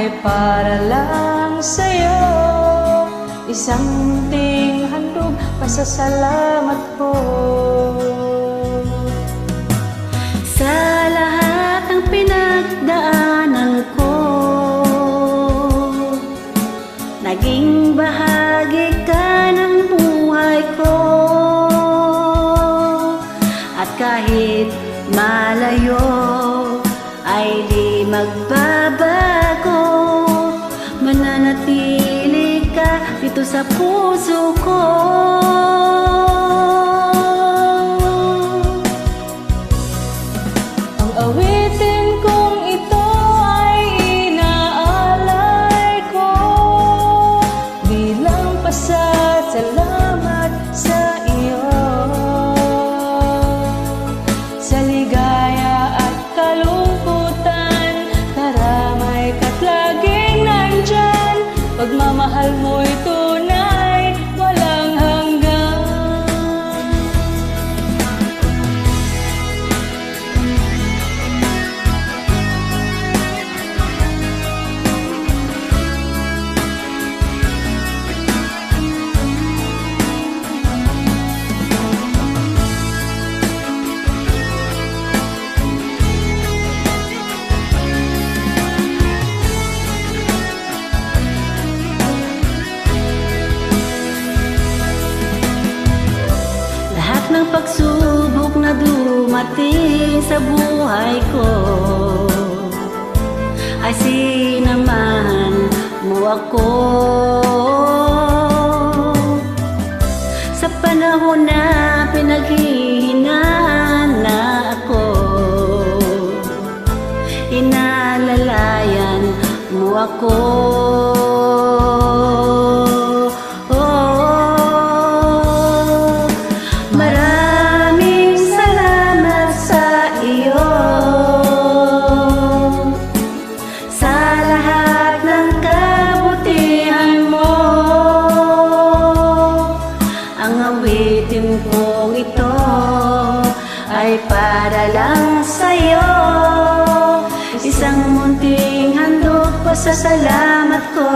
ay para lang sa'yo. Isang munting handog, pasasalamat ko. Sa lahat ng pinagdaanan ko, naging bahagi ka ng buhay ko. At kahit malayo ay di magbabago, mananatili ka dito sa puso ko. Ang awitin kong ito ay inaalay ko bilang pasasalamat sa iyo. Sa ligaya at kalungkutan, karamay ka't laging nandyan. Pagmamahal mo'y tunay, walang hanggan. Ng pagsubok na dumating sa buhay ko ay sinamahan mo ako. Sa panahon na pinaghihinaan na ako, inalalayan mo ako. Maraming salamat sa iyo sa lahat ng kabutihan mo. Ang awitin kong ito ay para lang sa'yo. Isang munting handog, pasasalamat ko.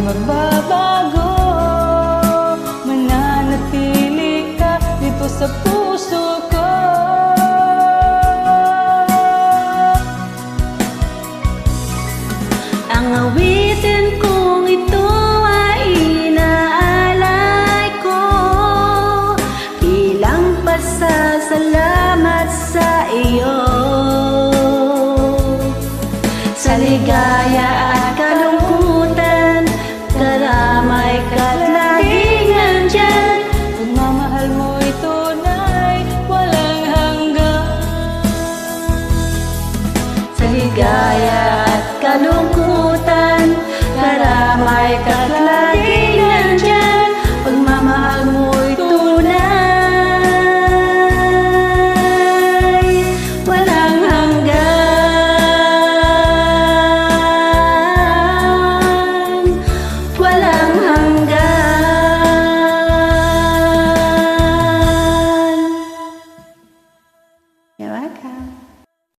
Magbabago, mananatili ka dito sa puso ko. Ang awitin kong ito ay inaalay ko bilang pasasalamat sa iyo.